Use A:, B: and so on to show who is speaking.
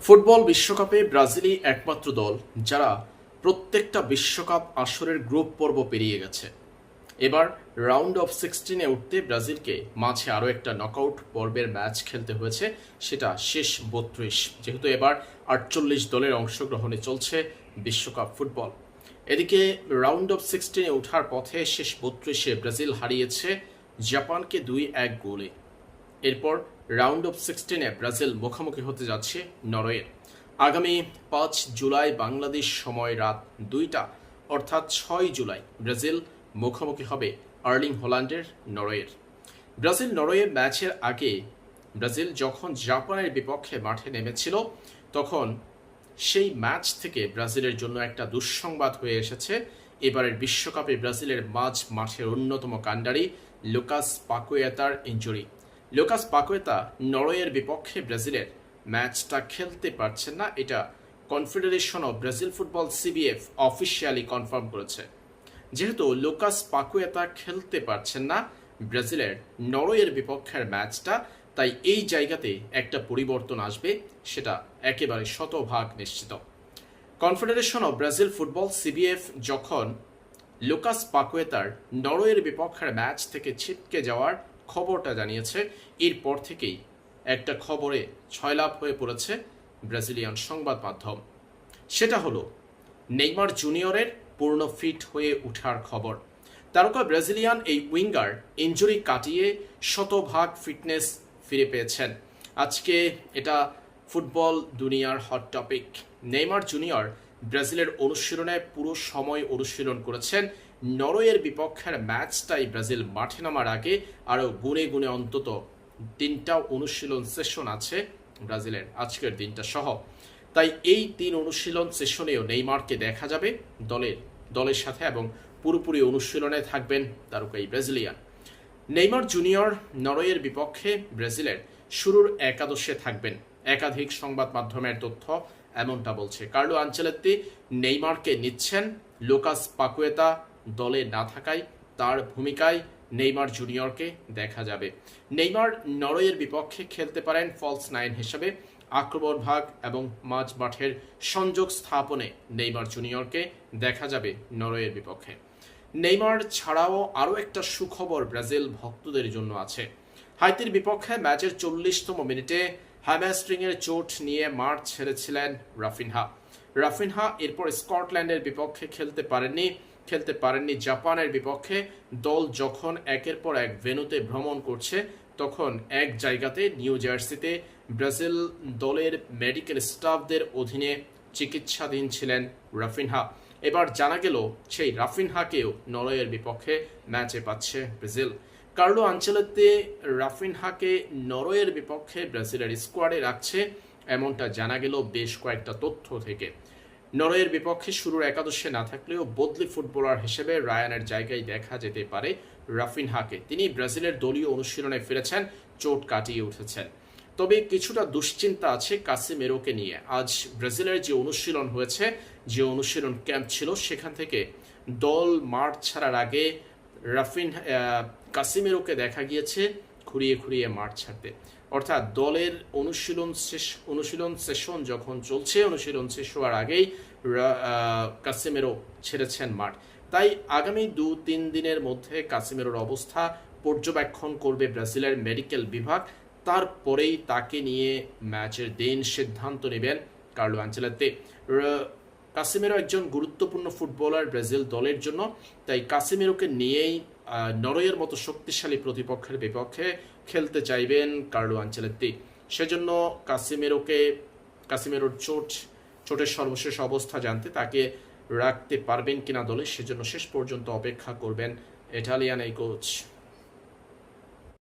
A: Football বিশ্বকাপে ব্রাজিলই একমাত্র দল যারা প্রত্যেকটা বিশ্বকাপ আসরের গ্রুপ পর্ব পেরিয়ে গেছে। এবার রাউন্ড অফ 16-এ উঠতে ব্রাজিলকে মাঝে আরও একটা নকআউট পর্বের ম্যাচ খেলতে হয়েছে, সেটা শেষ 32। যেহেতু এবার 48 দলের অংশগ্রহণে চলছে বিশ্বকাপ ফুটবল। এদিকে রাউন্ড অফ 16-এ ওঠার পথে শেষ 32-এ ব্রাজিল হারিয়েছে জাপানকে 2-1 গোলে। এরপর রাউন্ড অফ 16-এ ব্রাজিল মুখোমুখি হতে যাচ্ছে নরওয়ের। আগামী 5 জুলাই বাংলাদেশ সময় রাত 2টা অর্থাৎ 6 জুলাই ব্রাজিল মুখোমুখি হবে আর্লিং হল্যান্ডের নরওয়ের। ব্রাজিল নরওয়ে ম্যাচের আগে ব্রাজিল যখন জাপানের বিপক্ষে মাঠে নেমেছিল, তখন সেই ম্যাচ থেকে ব্রাজিলের জন্য একটা দুঃসংবাদ হয়ে এসেছে। এবারের বিশ্বকাপে ব্রাজিলের মাঝ মাঠের অন্যতম কাণ্ডারি লুকাস পাকুয়েতার ইনজুরি। লুকাস পাকুয়েতা নরওয়ের বিপক্ষে ব্রাজিলের ম্যাচটা খেলতে পারছেন না, এটা confederation of Brazil football CBF officially confirm করেছে। যেহেতু লুকাস পাকুয়েতা খেলতে পারছেন না ব্রাজিলের নরওয়ের বিপক্ষের ম্যাচটা, তাই এই জায়গাতে একটা পরিবর্তন আসবে, সেটা একেবারে শতভাগ নিশ্চিত। Confederation of Brazil football CBF যখন লুকাস পাকুয়েতার নরওয়ের বিপক্ষের ম্যাচ থেকে ছিটকে যাওয়ার খবরটা জানিয়েছে, এরপর থেকেই একটা খবরে ছয়লাভ হয়ে পড়েছে ব্রাজিলিয়ান সংবাদ মাধ্যম। সেটা হলো নেইমার জুনিয়রের পূর্ণ ফিট হয়ে ওঠার খবর। তারকা ব্রাজিলিয়ান এই উইঙ্গার ইনজুরি কাটিয়ে শতভাগ ফিটনেস ফিরে পেয়েছেন। আজকে এটা ফুটবল দুনিয়ার হট টপিক। নেইমার জুনিয়র ব্রাজিলের অনুশীলনে পুরো সময় অনুশীলন করেছেন। নরওয়ের বিপক্ষের ম্যাচটাই ব্রাজিল মাঠে নামার আগে আরও গুনে গুনে অন্তত 3টা অনুশীলন সেশন আছে ব্রাজিলের আজকের দিনটা সহ। তাই এই 3 অনুশীলন সেশনেও নেইমারকে দেখা যাবে দলের সাথে, এবং পুরোপুরি অনুশীলনে থাকবেন তারকা এই ব্রাজিলিয়ান। নেইমার জুনিয়র নরওয়ের বিপক্ষে ব্রাজিলের শুরুর একাদশে থাকবেন, একাধিক সংবাদ মাধ্যমের তথ্য এমনটা বলছে। কার্লো আনচেলত্তি নেইমারকে নিচ্ছেন, লুকাস পাকুয়েতা দলে না থাকায় তার ভূমিকায় নেইমার জুনিয়রকে দেখা যাবে। নেইমার নরওয়ের বিপক্ষে খেলতে পারেন ফলস 9 হিসেবে। আক্রমণ ভাগ এবং মাঝ মাঠের সংযোগ স্থাপনে নেইমার জুনিয়রকে দেখা যাবে নরওয়ের বিপক্ষে। নেইমার ছাড়াও আরও একটা সুখবর ব্রাজিল ভক্তদের জন্য আছে। হাইতির বিপক্ষে ম্যাচের 40তম মিনিটে হ্যামস্ট্রিংয়ের চোট নিয়ে মাঠ ছেড়েছিলেন রাফিনহা। এরপর স্কটল্যান্ডের বিপক্ষে খেলতে পারেননি জাপানের বিপক্ষে। দল যখন একের পর এক ভেন্যুতে ভ্রমণ করছে, তখন এক জায়গাতে নিউ জার্সিতে ব্রাজিল দলের মেডিকেল স্টাফদের অধীনে চিকিৎসাধীন ছিলেন রাফিনহা। এবার জানা গেল সেই রাফিনহাকেও নরওয়ের বিপক্ষে ম্যাচে পাচ্ছে ব্রাজিল। কার্লো আনচেলত্তি রাফিনহাকে নরওয়ের বিপক্ষে ব্রাজিলের স্কোয়াডে রাখছে, এমনটা জানা গেল বেশ কয়েকটা তথ্য থেকে। নরওয়ের বিপক্ষে শুরুর একাদশে না থাকলেও বদলি ফুটবলার হিসেবে রায়ানের জায়গায় দেখা যেতে পারে রাফিনহাকে। তিনি ব্রাজিলের দলীয় অনুশীলনে ফিরেছেন, চোট কাটিয়ে উঠেছেন। তবে কিছুটা দুশ্চিন্তা আছে কাসিমেরোকে নিয়ে। আজ ব্রাজিলের যে অনুশীলন হয়েছে, যে অনুশীলন ক্যাম্প ছিল, সেখান থেকে দল মাঠ ছাড়ার আগে কাসিমেরোকে দেখা গিয়েছে খুঁড়িয়ে মাঠ ছাড়তে। অর্থাৎ দলের অনুশীলন সেশন যখন চলছে, অনুশীলন শেষ হওয়ার আগেই কাসিমেরো ছেড়েছেন মাঠ। তাই আগামী 2-3 দিনের মধ্যে কাসিমেরোর অবস্থা পর্যবেক্ষণ করবে ব্রাজিলের মেডিকেল বিভাগ। তারপরেই তাকে নিয়ে ম্যাচের দিন সিদ্ধান্ত নেবেন কার্লো আনচেলত্তি। কাসিমেরো একজন গুরুত্বপূর্ণ ফুটবলার ব্রাজিল দলের জন্য, তাই কাসিমেরোকে নিয়েই নরওয়ের মতো শক্তিশালী প্রতিপক্ষের বিপক্ষে খেলতে চাইবেন কার্লো আনচেলত্তি। সেজন্য কাসিমেরোর চোটের সর্বশেষ অবস্থা জানতে তাকে রাখতে পারবেন কিনা দলে, সেজন্য শেষ পর্যন্ত অপেক্ষা করবেন ইটালিয়ান এই কোচ।